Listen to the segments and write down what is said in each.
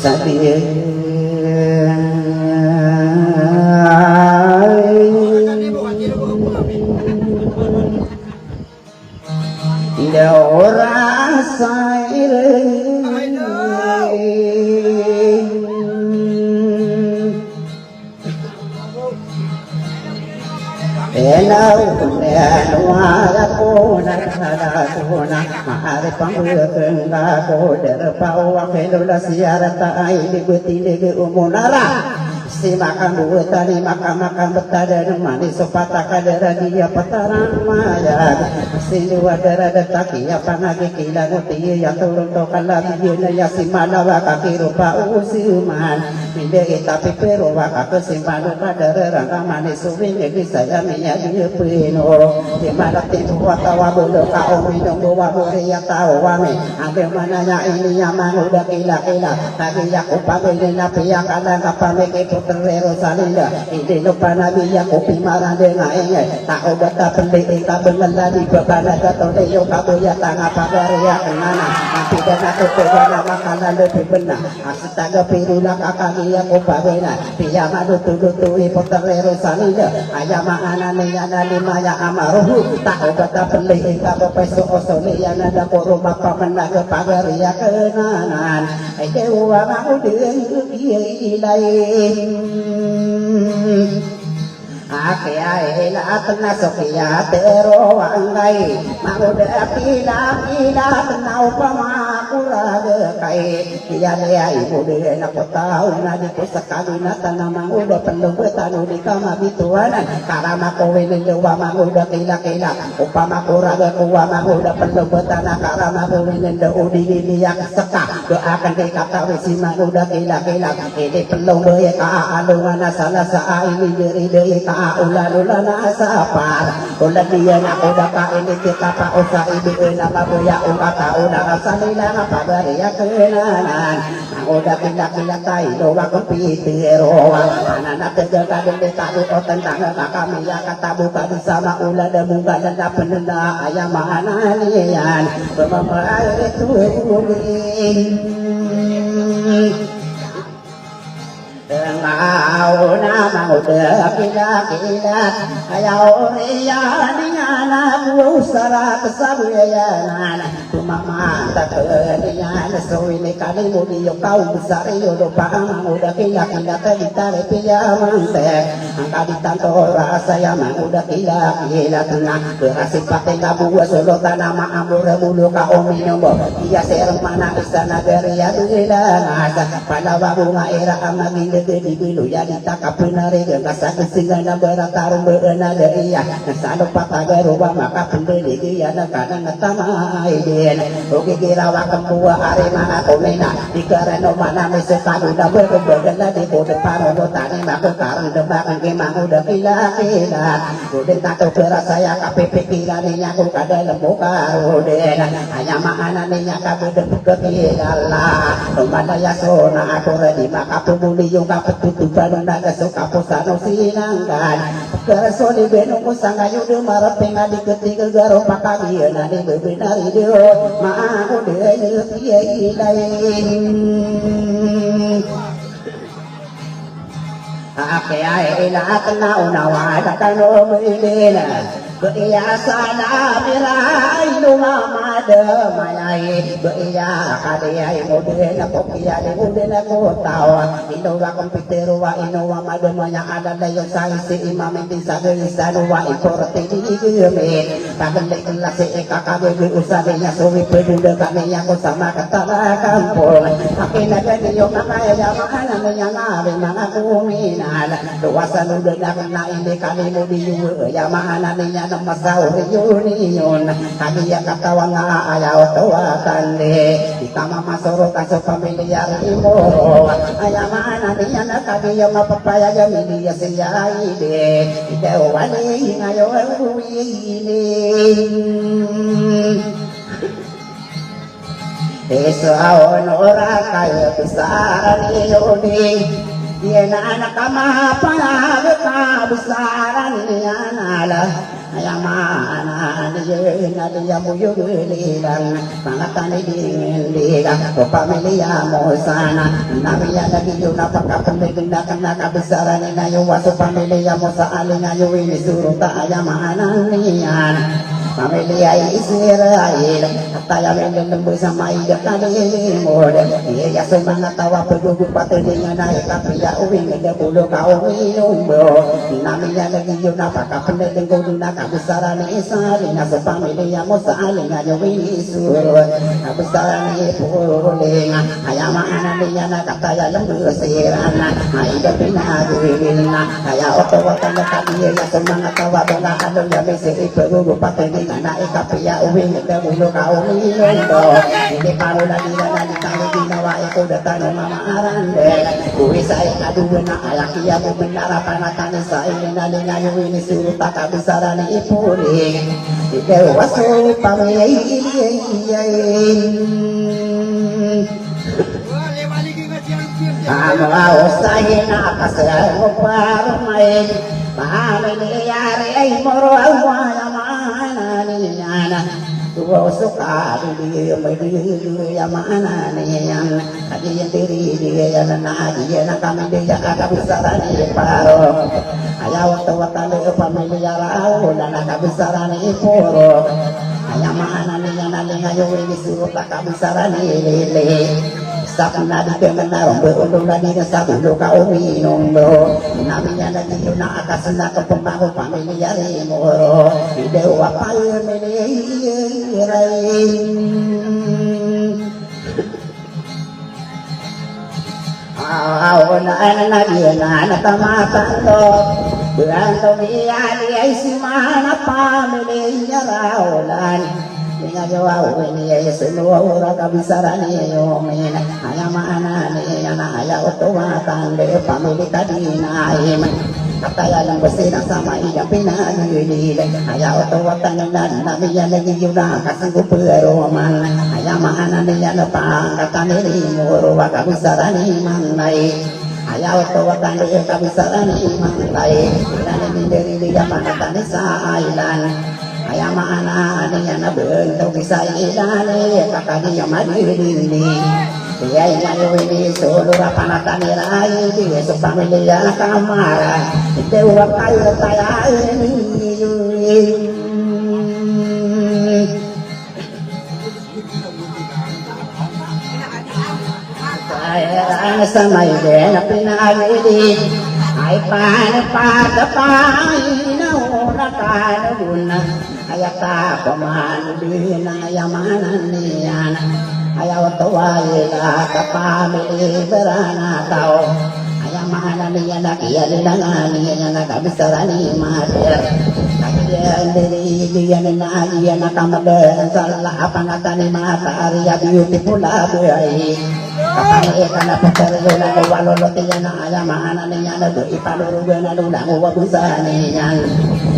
Sabiya orang Elaw Elawa ko na ko na maaari pang ulang ko derpau akelula siarata ay libuti umunara si makam buetani makam betada manis sopata kadera dia pataran maya si wadara dataki apa ngagi kila nguti ya turun to kala biyeuna ya si manawa kakirupa usiman minde tapi pero waka kesimpanu kadera rangka manis suwing negi saya minya dia peno di mana titu watawa bodo ka omino bawa ya tahu wame ade mananya ini yang udah kila tapi ya kupagene na pia kala kapame ke terero salila ini lupa nabi ya kopi marah dengan engai tak obat tak pelik tak bengal di bebana atau deyo kabu ya tangga pagar ya kenana nanti dan aku tegana makanan lebih benar astaga pirula kakak ya kopagena pia madu tudutu ipo terero salila ayam makanan ya lima ya amaruh tak obat tak pelik tak peso osole ya nada koruma pamena ke pagar ya kenanan dewa mau dengan ilai Akhirnya ila sokia tero anggai magoda pila tenau pamakura kai dia dia ibu dia nak tahu nak dipusekali nak tanam magoda perlu betanu di kamar bituanan karama kowe lewa magoda kila upamakura kuwa magoda perlu betana karama kowe nende udi dia seka doakan dikata wisi magoda kila ini perlu beya ka alungan salah sa ini diri ka ulan asapar ulan dia nak udah ini kita pak usah ibu nama buaya ungkata udah salila apa beria kenalan udah kila tai doa kompitero anak terjaga di kadu tentang kami ya kata buka bersama ulah dan buka dan dapat nenda ayam mana lian bermampu itu Mau nama udah kila ayau ria dengan usara kesabuyan mama tak dengan soine kali mudi yo kau besar yo lupa udah kila tadi tarik pia mantek angka ditanto rasa ya udah kila tenang berasik pakai kabu solo tanama amur bulu ka omino dia serem mana istana geria duilan pada babu ngaira amagin di bilu ya ditangkap penari dengan saking na beratarung beuna deia sanu patagaru maka pendeli dia kadang tamai den oke kira wakam buah hari mana komena dikareno mana mesekanu da berbeda di kode paro tani maka karang debakan kemang udah kila udah tato beras saya KPP kila nya aku kada lemu karo den hanya makanan nya kabede kekila mana ya sona aku ready maka pemuli yung kapetutupan naga suka posano sinangkan keresoli benung kusangayo de marapeng adi ketiga garo pakagian adi bebinari dio maaku de iya ilain akhirnya ila kenau nawada kano beilena Beiyasana birai lumama demayai Beiya kadiyai mudena kopiya di mudena kotawa Inowa kompiteru wa inowa mademanya ada dayo saisi imamin bisa gelisanu wa ikorti di gemin Pagendek kelas kakak usadenya suwi peduda kaminya ko sama ketara kampung Akina jadiyo kakaya jamahana menyangari mga kuminan Luwasan udah na ini kami mudiyu yamahana niya Masauri yun kami yang katawa nga ayaw tawakan kita mamasorotan sa pamilyar imo ayaman niya na kami yung mapapaya gamiliya siya ide ikaw wali ngayon uwili Eso honora kayo sa ariyoni dia anak kama pala besaran ya nala ayamana dia muyu lilang pangatani dindiga pamilya mo sana nabiya lagi yung napakapaganda kana kabesaran na yung waso pamilya mo sa alingayo inisuro ta ayamana niyan pamilya Israel at tayo ng bersama idak na lingod iya sa mga tawa pagugupate niya na ikapiya uwing nagpulo ka uminom mo namiya lagi yung napakapagandang kung nakabesaran ni Israel na sa pamilya mo sa alingayo inisuro kabesaran ni Puling ayamana niya na kataya ng bersiran ay pinagawin na kaya otawakan na kaniya sa mga tawa na ano niya may siri pagugupate na ikapiya uwing nagpulo ka uminom mo hindi paro na nila na nitali ginawa ito data ng mga arande uwi sa ikaduwa na ayakiya mo binarapan na kanin sa ilinalingay yung inisuro takabisara ni Ipuling ikaw waso pamiyay usahin na kasal mo para may pamangyayari ay moro awayamana niyana tuwasok ari may yamana niyan kadiyan diri diyan na diyan kami diyan kabisaran ni paro ayaw tawatan ni pamilya raw na kabisaran ni puro ayamana niyan alingayo inisuro kabisaran ni lele Sak na di ka manarong beulong na di sa ulo ka uminom mo Naminya na di na akas na kapamako pamilya rin mo Idewa pa yun nilirain na di na natamatan to Bulan tumiyali ay si mana pamilya raulan Ngayaw niya sinuwa kabisaran niya yung ayamana niya na ayaw tumatan de pamilya dinay kataya lang basin sama iya pinagilid ayaw tumatan na namiya naging yun na kasangupero man ayamana niya na pangkataniri mo kabisaran ni manay ayaw tumatan de kabisaran ni manay nanindiri niya panatan sa island ayamana niya na bentog sa ilani kakaniya madilini iya ngayon ini solo rapanataniray di sa pamilya kamara ito wag kayo tayain kaya sa may na pinagilid ay panapagapay na una kanaguna ayata paman din ang ayamanan niyan ayaw tuwayla kapamili berana tao ayamanan niya nakiyalinangan niya nakabisara ni mater nakiyan diyan na niya nakamadan sa lapanatan ni Maria beautiful abay kapalitan na pagkarilo na kawalolotiyan na ayamanan niya na doon ipalurugan na lulang uwabusan niyan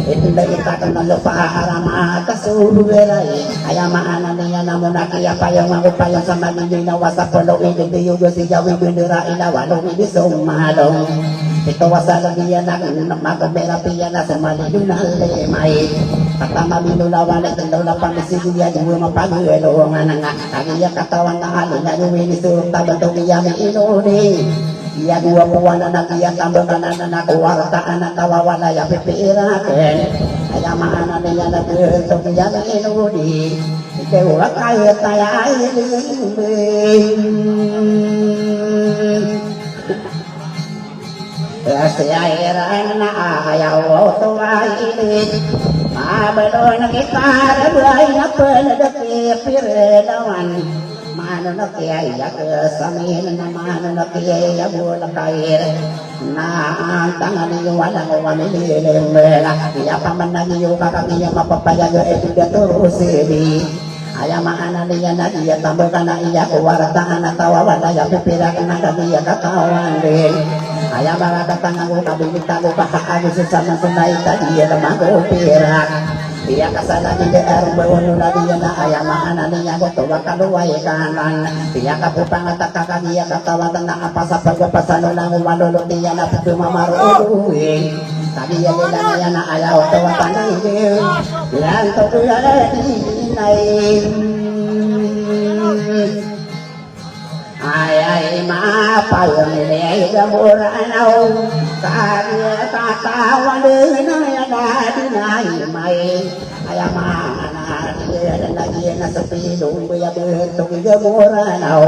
itinda itakang na lupa harama kasuluweray ayamanan niya na muna kaya payang magupayang sa maninyoy na wasapolo ididiyugo siya wibindura ilawalong ibisong malong ito wasalagiyan na magaberapiyan na sa maninyoy na lemay pagkamalilulawan at nalaw pamisigiyan yung mapagulungan nga kagaya katawan na halin na yung inisurong tabantong iyami inuni iya dua puwana na iya tambakan na nakuwartaan na kawawala ya pipiraken ayamanan niya na tentong iyami inuni ikaw kayo tayain Siairan na ayaw tuwailin Mabalo na kitarabay na panadaki pirelawan Mano na kiyaya kasamin na mano na kiyaya bulakair Na ang tangan niyo walang wamililing mela Kaya paman na niyo kakakiya mapapayaga ito gaturo sibi ayamanan niya na iya tambakan na iya kuwarataan na tawawan na iya pipirakan na kaniya katawan din Ayam mga katangang ko kabilita ko kakaago sa sanang sunay ta iya naman ko pirak Iya kasana di daerah bawah lagi na ayam mana niya goto wakaluway kanan. Iya kapupang at kakagya katawatan na apa sa pagpapasano ng umalulog niya na pagmamaruuwi. Kagya nila niya na ayaw tawatan na iyo. Yan to kuya inay. Ay mapayong nilay gamuranaw. Kagya tatawan na yadadi na imay. Ay mana niya na lagi na sa pilong bayabir to gamuranaw.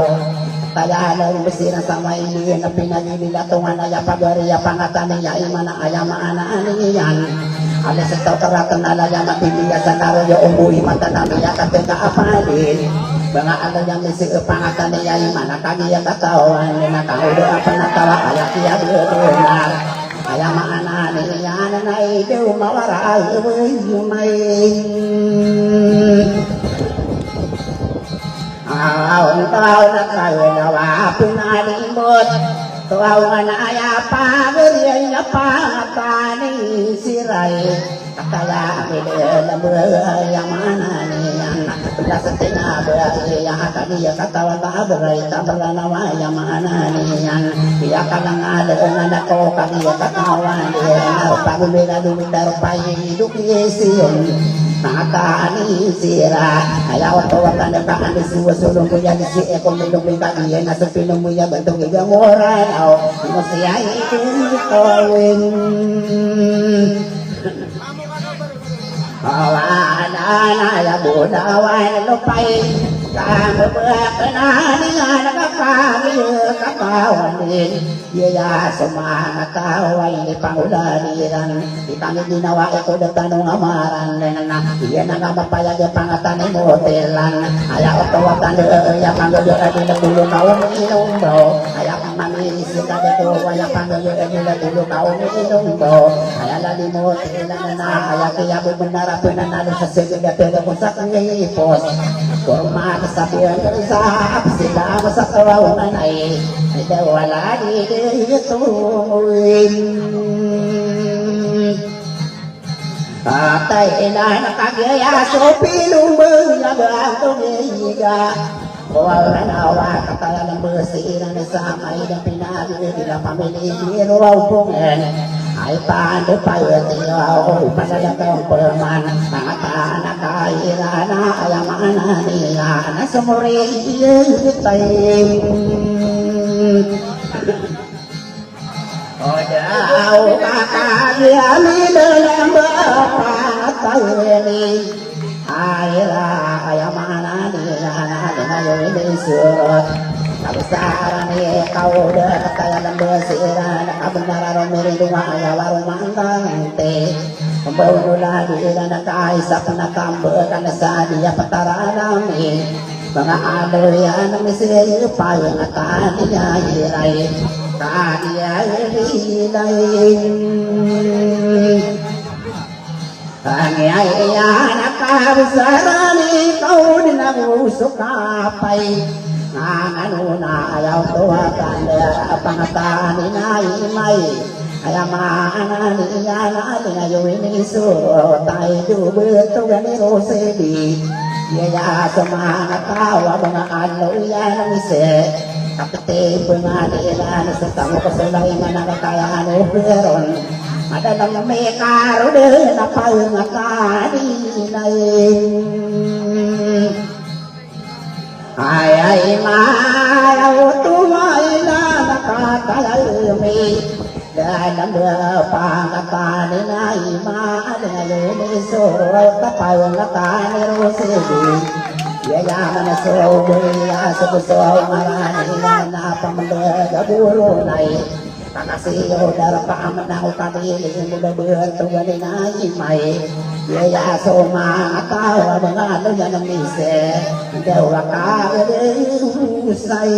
Kaya lang masira sa may liyan na pinagililatungan ay pagariya pangatan niya imana ay maana aniyan. Alas sa tawtaratan na laya mapiliya sa naroyo umuwi mata na miya katega apalin. Mga ano niya misi pangatan niya imana kagiya katawan na kaudo apa natawa kaya kiya birunar. Kaya maana niya na naidew mawara may awan tahu nak tahu nawa pinalimut tahu na ayapa beri apa tani sirai kaya ambil yang mana ni yang belas tina beri yang kami ya kata wata beri tabla nawa yang mana ni yang dia kadang ada nada ko kami ya kata wan dia pagu bela du dar pai hidup yesion Nakani sira ayaw tawagan na kaan ni suwasulong ko yan si Eko Milong Bingkagiyan na sa pinumuya bantong igamuran aw masaya ikawin awan na budawan lupay kang berkenaan dengan kami kapawanin iya semangat kaway ni pangulaniran di kami ginawa ito ng tanong amaran na iya na nga mapayag yung pangatan ni motelan ayaw tawagan iya pangulaniran nila dulo kaong inong daw ayaw kang maminisip na dito ayaw pangulaniran nila dulo kaong inong daw ayaw lalimotelan na ayaw kaya bumanarapin na nalo sa sige pero kung sa kangipos kurma sabihan ko sa sila sa tawanan ay wala dito patay na nakagaya so pilumang labang tumiga wala na awa katala ng bersira na sa may na pinagin nila pamilya raw pungen ay paano pa yun niyo panalagang perman nakataan na kaira na ayaman na niya na sumuriyin tayo o daw kakagiyami dalang bapatayini ayra ayaman na niya na ngayon isurot kabesaran ni kau dah kaya dalam bersira kebenaran merindunga ayah warung mangkante pembaulah di dalam kaisa pernah kambe karena sadia petara nami mga alo yan misiri payung kaniya hiray kaniya hiray kaniya yan kabesaran ni kau dinagusok kapay ano na ayaw tuwagan pangataan na imay ayaw maana niya na ngayon inisuro tayo dubeto ganiro sili yaya sa mga tawa mga ano yan ang isi kapite pumadilan sa tamo kasulay nga nakakayaan o peron madalang may karo din na pangataan ay mayaw tumay na nakakalalmi dalam pangatan na imaan ngayon isuro kapayong nakaniro sili yayaman na soboy sa puso marani na pamalaga burunay kakasiyo darapaman na utabiling mulabuhan tuwalin na imay yaya so mga tawa mga ano yan ang mise dawa ka usay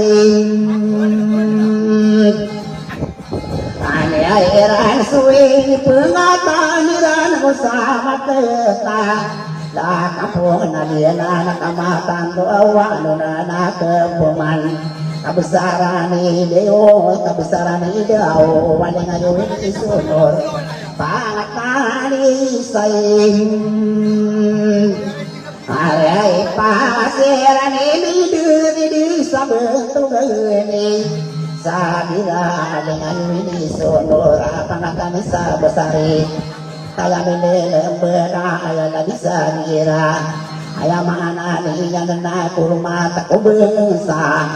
ani ay iran suwi pengatan iran ko sa mateta laka po na liyan na nakamatan doawa ano na nakapuman kabesaran ni Leo kabesaran ni Dao wala ngayon isunod Pangatani saying Alay pasiran ini diri sabentuk ini Sabira dengan ini sonora pangatani sabesari Kaya milih bera ayah bisa ngira Ayah mana ni yang nak rumah tak kubengsa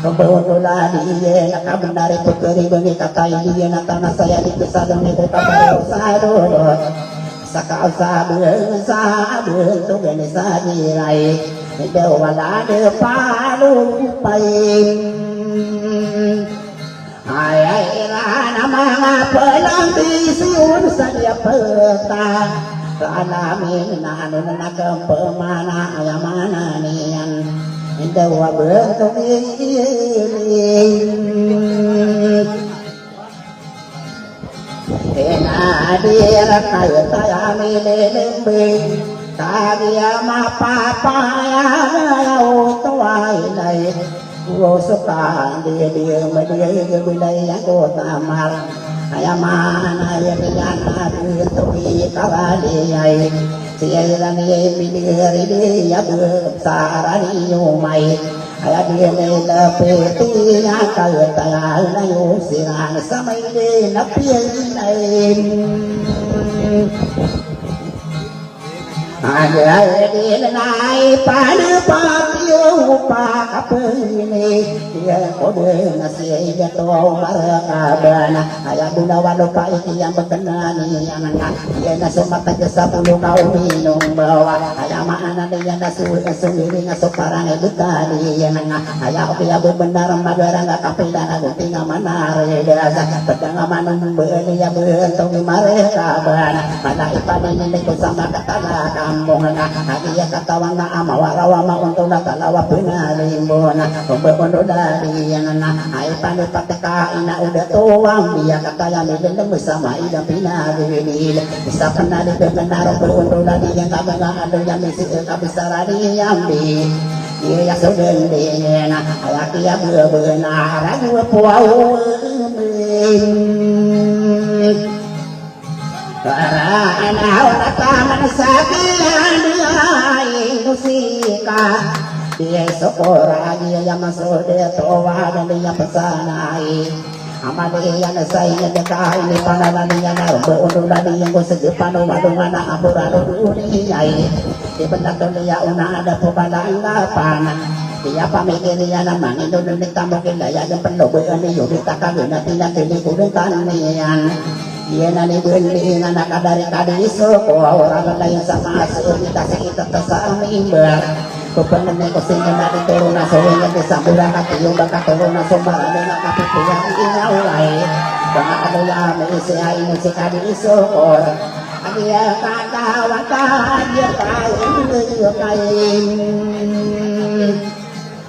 Kebetulan dia nak kabundari puteri bengi kata dia nak tanah saya dikesadang ni kata sador Sakau sabengsa bentuk ini sadirai Dewala depalu paing Ayah nama pelang disiun saja peta Kalamin nanun nakam pemana ayah mana nian Dewa bentuk ini Ena dia kaya saya milih Kaya mapa ya utuai lai Usukan dia media wilayah kota mal Ayah mana ya dengan bentuk kawaliyai Siairan ye milih dia besar umai Ayah dia lepeti kaya tayal na yusiran samay dia napiyain Ayah dia naik pada papio pakapini Dia kode nasi jatuh marakabana Ayah bunda walau paiki yang berkenan yang anak Dia nasi mata jasa puluh kau minum bawa Ayah mana dia nasi sendiri nasi parang buta dia anak Ayah dia benar magarang kapidan aku tinggal mana reda Pedang manum beli ya bentuk marakabana Pada ipan ini bersama kata kampung Dia katawan na ama warawama untuk nakalawa pinalimbona Pembekondo dari yang anak Ay panipatikain na udah tuwang Dia kataya nililem bersama idang pinalilil Bisa penali benar berundo dari yang kami gak ada yang misi kabisara diyambi Dia sudendin Ayak dia benar Aku puau Para anak taman sakian dia musika Dia sokora dia yang masuk dia toa dan dia pesanai Ama dia yang saya dekai ni panalan dia nak berulang dia yang sejepan wadungan aburan dunia Dia benar dia una ada pebalang lapan Dia pamikir dia nama ni dulu ni tamu kita yang perlu berani yuri takkan nanti nanti ni kurang tanian Dia nani beli anak dari kadiso orang lain sama kita kita tersamimbar kepengen ko singa dari turun nasonya disamburan kati yung baka turun nasumbar na kapitiyang inaway baka ano ya may siya ini si kadiso dia kata dia tahu kain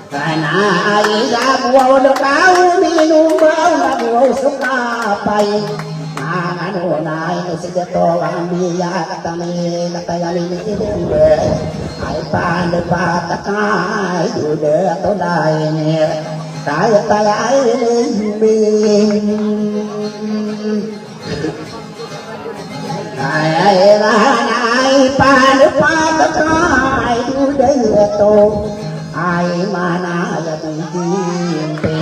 karena ayah buah kau minum bau suka pai Ano na ino si Deto ang biya katani nakayalin ilimbe ay paano ba takay dude ato dahin kaya tayo ay ilimbe ay ay paano ba takay dude ato ay manayat ilimbe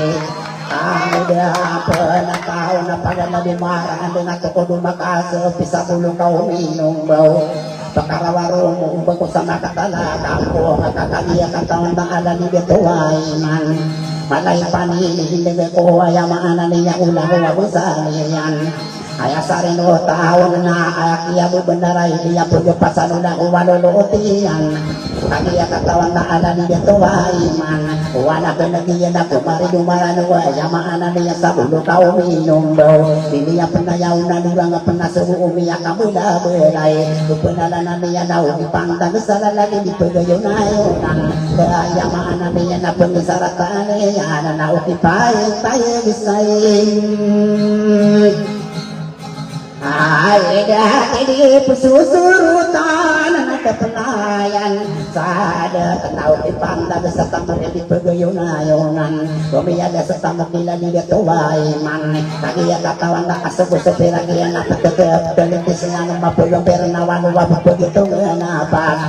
Ada penakau na pada nabi marah dengan toko dumakasa bisa bulung kau minum bau pakarawarum umbang sama katala kampung kakalia katawan na ala ni betuaiman malay panini hindi ko ay maana niya ulang wabusang yan Ayah sarino tahun na akia bebenarai dia punya pasan udah walolotian Kagia katawan na ala ni betuaiman wala penagian aku mari dumaran wa yamaana niya sa bulo kau minum bau niya penayaw na durang penasubu umiya kamula berai penalanan niya daw di pantang sala lagi di pagayunayonan kaya maana niya na pengisaratan niya na ukipain tayo bisain Ay dah ini pesusurutan kepenayan sada kenal dipandang serta di pegayunan ada serta mukila di tuai man lagi ya katawan tak asep-asep lagi yang apa tetep delitis yang mapulong pernawan wabuk begitu kenapa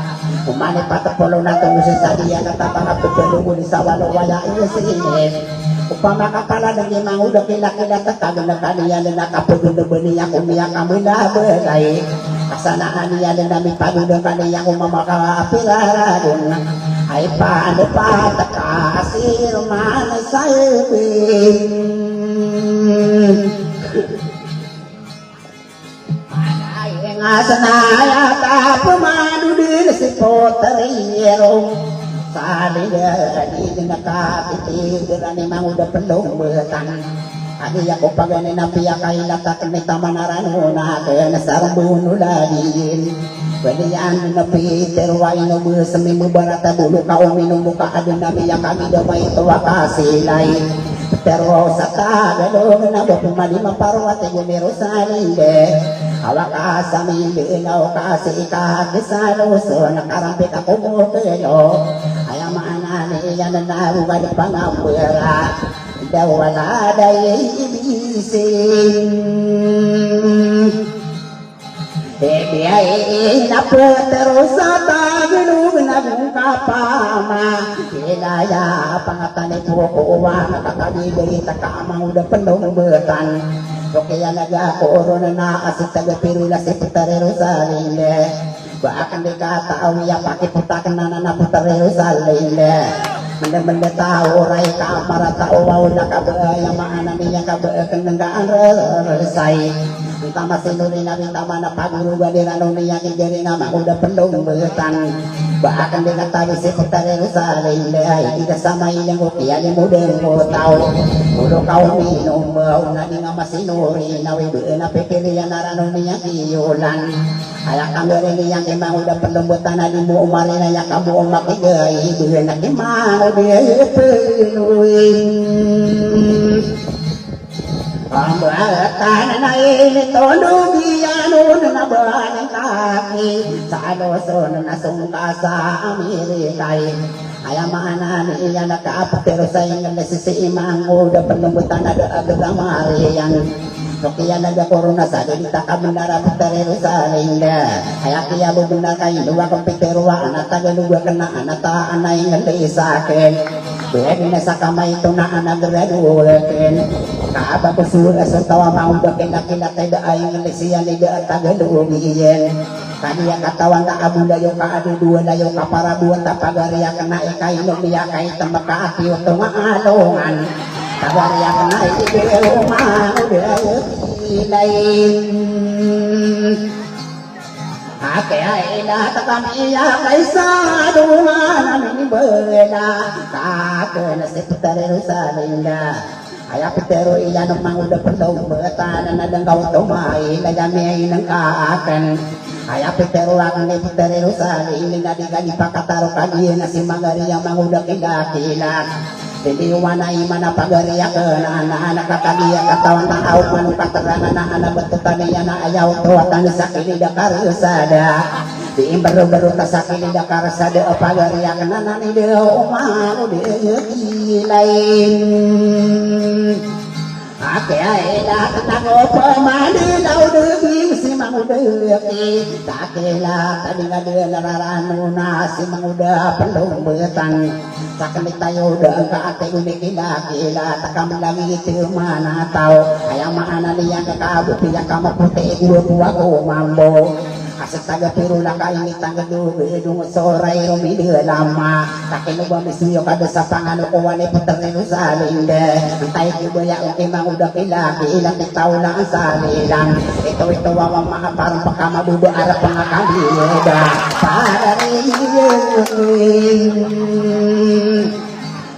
umane patepolo na tunggu sesadia kata para pepelu di sawalo waya ini sini upama kapala dengan mang udah kila-kila tetangga kalian dan nakapugul beni yang umia kami dah berdai kesanaan dia dan kami padu dengan kalian yang umama apiradun hai pa kasih mana saya Asanaya tak pemadu di sepotariro Salida di nakapiti gerani mang udah pelong betan Adi aku pagani napi akai lata kene tamanarano na kena sarang bunu ladin Balian napi terwai no semi mubarata bulu kau minum buka ada nabi yang kami damai tua kasih lain Pero sa tagalog na bapumali maparwate gumero sa linde Awak asami linaw kasi ikahagisalo nakarampit ako mo pero Ayaw maanani yan na narugan pangambura Daw wala day ibising Biyay na pero sa tagalog na kung kapama Kinaya pangatani po kuwa nakakabigay takamang udah pelong betan Kaya nag-aoro na naasit taga-pirula si Putarero sa linde Baakan di katao ya pakiputakan na Putarero sa linde Manda-manda tao ray kamara tao wow nakabaya maana niya kabaakan ng gaan-resay Ang tama sinuli namin tama na paguruga di rano niya kigiri na makuda pelong betan Baakan di katabi si Putarero sa linde Ay ikasama ilang ukiyan mo din mo tao Ulo kau minum bau na di nga masinuri na wibu na pipilian na rano niya kiyulan Ayak kami rin niyang imang udah pelumbutan na di mo umari na niya kamu umakigay Ibu na kimang udah penuhin Pambatan na inito lugiano na nabahan kaki Sa loson na sungka sa Amerikay Ayamaan niya nakapatero sa inyo na sisiimang udah pelumbutan na daag mariyan Kaya nagkakorona sa dita kami narapatarero sa linda Kaya kaya bubunal kayo luwa kong piteruwa Anatagalugwa ka na anataan na ingali sa akin Pwede na sa kamay ito na anagraduakin Kaababusura sa tawa maunda kinakinatay da ay ingali siya ni da Tagalugin Kaniya katawan na abula yung kaaduduwa na yung kaparabuan na pagariya ka na ikay lumiya kay tamakaatiyo ito nga alongan Kagariya ka na ikay ilayin Kaya ilata kami kay sa dungan namin bela Kaka na si Putarero sa linda Kaya Putero iyan ang manguda pelong Bata na nadanggaw tumay Layami ng kaakan Kaya Putero akan ni Putarero sa linda Di pakataro kanya na si Magari ang manguda kilakilat Hindi umanay man na pagariya ka na nakakaliya katawan na awag manong katerangan na anabatutan niya na ayaw tuwatan sa kilida karsada. Di imbaro-baro ka sa kilida karsada o pagariya ka na naniliw umano di kilayin. Kaya lahat ako pamalilaw daging si Mangudaki Kakila kalinga nararano na si Manguda palumbutan Sakanit tayo daan ka ate umikila-kila Takam lang ito manataw Kaya maana niya kakabot Piya ka maputi Guwa ko mambo Kasi taga-pirula ka ini taga-dubi Dung soray rumili lama Kakinuba misuyo ka sa pangano ko Wani putarino sa linde Antay kibaya o Manguda kilaki Ilang titaw lang ang salilang Ito ang mga parang baka mabubo Arap ang akalida Para rin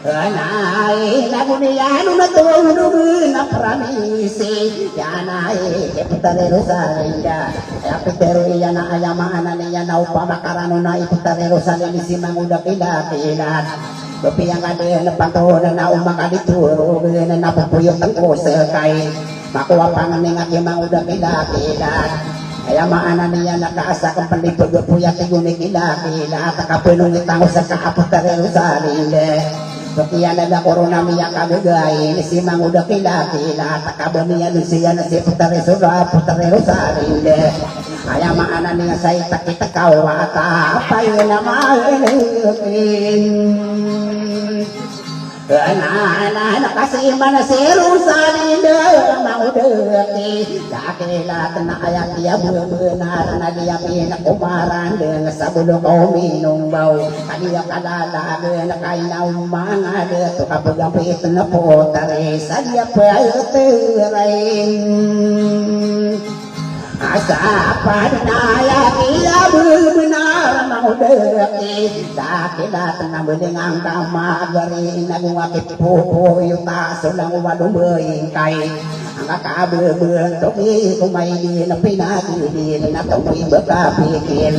Anay, naguniyano na tulungan na pramisi Yanay, iputarero sa linda Pero iyan na ayamaan na niya na upamakarano na iputarero sa linda Si Manguda kilakilat Bapiyang ka din na patunan na umakalituro Na napupuyot ang kusakay Makuha pa nga nga Manguda kilakilat Kaya maana niya nakaasa kang panlipag puya tigunig ilaki lahat kapunong itang sa kaaputarero sa alinde. Kaya na korona miya kabigay si manguda kilaki lahat kabaniya siya na si putarero sa alinde. Kaya maana niya sa itak kawata pay na mailitin. Ana kasi manasero sa alinde maudati dakilat na ayak iya benar na dia pinakumaran dengan sabulo ko minumbaw kaniya kalala na kainaw mga to kapagapit na po tare sa dia payutirain asa padaya iya benar maudati dakilat na beningang kamagari nagwakit po yuta sulang walumbeing kay ang kakabubun toki kumainin na pinagilin na tumoy magkapikil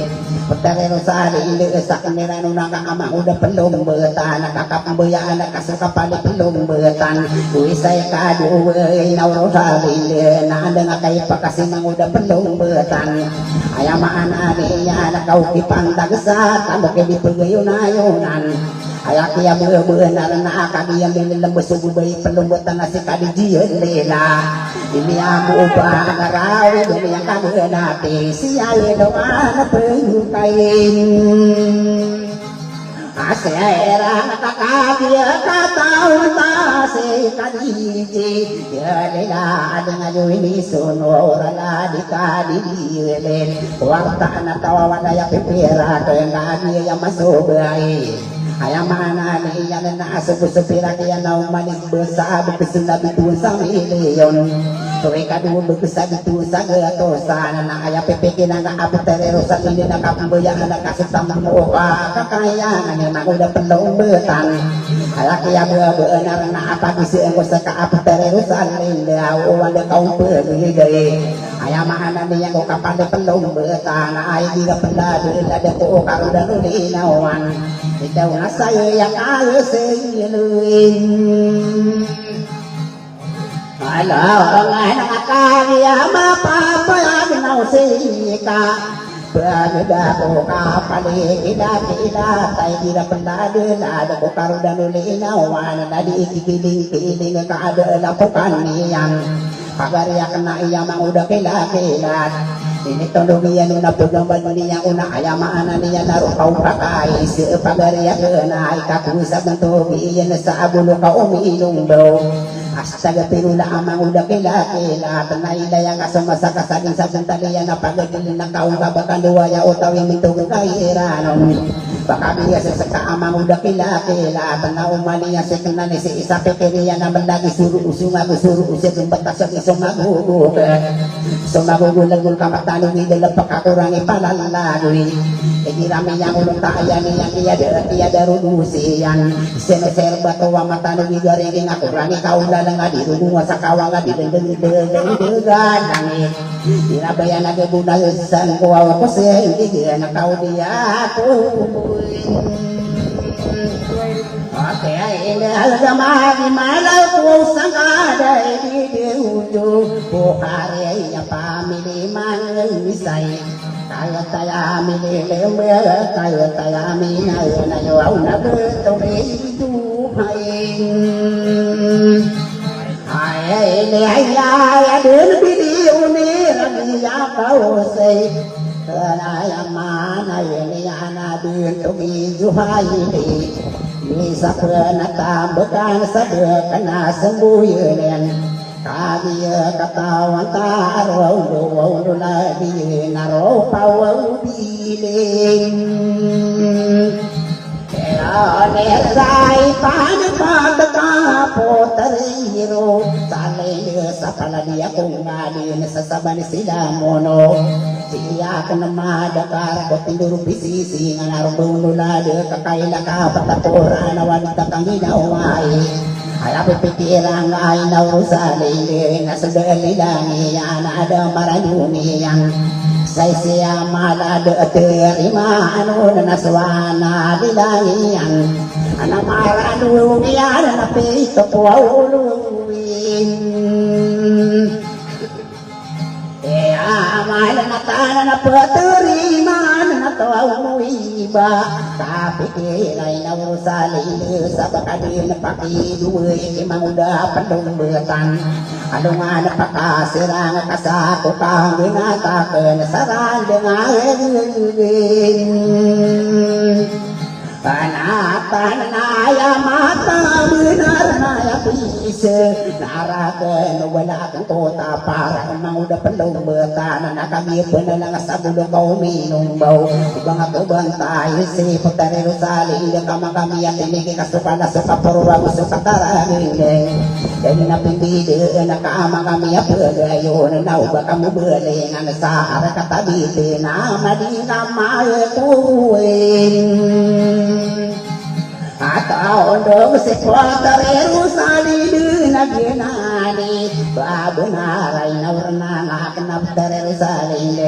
Pagtarero sa alili sa kanila nung nakakamahuda palumbatan nakakapambayaan nakasukapali palumbatan uwisay kaduway nauro sa alili naanda nga kayo pa kasi manguda palumbatan ayamaan aliya nakawkipang dagsa tamo kini pagayunan Ayak ya benar na kami yang dilembus subay pelumbatan nasi kadijian lela ini aku ubah ngarawi ini yang kamu nati siya doa pengkain asera kakadia kataun tase kadiji ya lela dengan ini sonora la dikadilen warta na tawawan ya pipira kaya yang masuk baik Ayam mana ni yang nak sebut-sebut yang nak manis besar berkesudah itu samilion. Tuai kadu berkesah itu saga tosan nak ayam pepek nak apa terosan ini nak pembayar nak kasih tambah muka kekayaan yang nak udah penuh betan. Ayah kia benar nak apa kisi engkau seka apa terosan ini dia ada kaum pergi dari. Ayam mana ni yang kau kapan dia penuh betan. Ayah dia peladu ada kau karu dan linawan. Ikaw na sa'yo yung ayusin Alaw nga nakakaya mapapayag na usika Pagda ko kapaligida tay di na pandadin ada ko karudan ulinawan na di ikikiling-kiling kaadala ko kaniyang Pagariyak na iya manguda kilakilat Ini tolongian una pugamban niya una ayamaan niya narupaw kakay si pagariya na ikakusap ng tugiyan sa abulo ka umiinom daw Hasta gapirula amang uda kila Tanay-layang asumasa kasaging sa santaliyan na pagagilin ng kaong kabakan duwaya o tawing mintong kairanon Baka biya sa kaamang uda kila Tanaw maliya sa kinani si isa pekiriya na malagi suru-usung batasang isong magugug Sumagugulagul kamatanong idalang pagkakurangi palalagui Hindi rami yang ulong tayan niyang iya darudusiyan Sineserba to ang matanong igaringin akurangi kaula nga di runungan sa kawa nga di denggan langit dinabayan na gabunasan ko awa ko siya hindi kaya nakaudiya ako Ate ay inalagama di malaw ko sang kaday di diudo Buhari ay pamili man misay Kaya tayo minileme kaya tayo minayaw na betong Ay adun video ni rabiya kausay Kaya mana ini anadun tumijuhay Bisa penatambakan sadaka na sembuyan Kaya katawan taraw luwaw di naraw pawaw biling Nesay pagkakapotariro Salay sa paladiya kung ngalin sa saban sila mono Siya ka na madakar ko tinurubisisi Nga narong nulad kakaila ka patatura na wanita kang ginaway Alapi pikirang ay nausalili Nasa dalilangi yan ada maranyuni yan Say siya malado at terima ano na naswana dilangian Ana marano yan na pito po uluin Amai na tanah na peterima na tahu iba tapi kilai na urusali sabakadin paki dua emang udah pendung betan adungan pakasirang kasakutan binatakeun saran dengaeun Panatan naya mata benar naya bisa narakan walakan kota parang mau udah penuh betan anak kami penelang sabulong kau minum bau bang aku bantai si putari rusali dia kami yang ini kasukan suka perwa suka tarang dan napi dia anak kami apa gayo nau kamu berengan sahara kata bide nama di nama tuin atau dong sesuatu terusali dengan genani babenarai naurna kenap terusali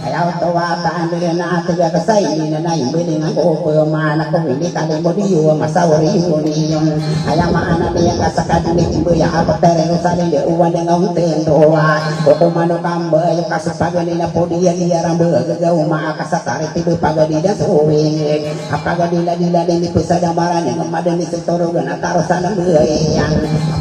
ayaw tawakan dengan tiga kesai na imbili ng upamana ko hindi kali mo diyo masawari mo niyon ayaw maana niya kasakad ni imbuya apa terusali de uwan ng tendoa kumano kambay kasapagani na po diya rambo gagaw makasatari tibo pagadi da suwing apagadi la ni pisada marani ng madani sa torogan at tarosan ng buhayan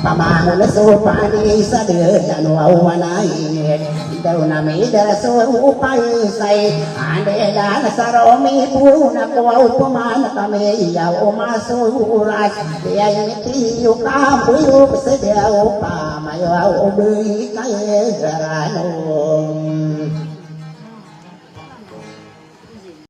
pamango na supani sa diyan wawanayin daw na may daraso upay say andela na saromi puna ko upamana kami yaw masuras kaya tiyo kapuyo sa diyaw pamayo ubi kay garanong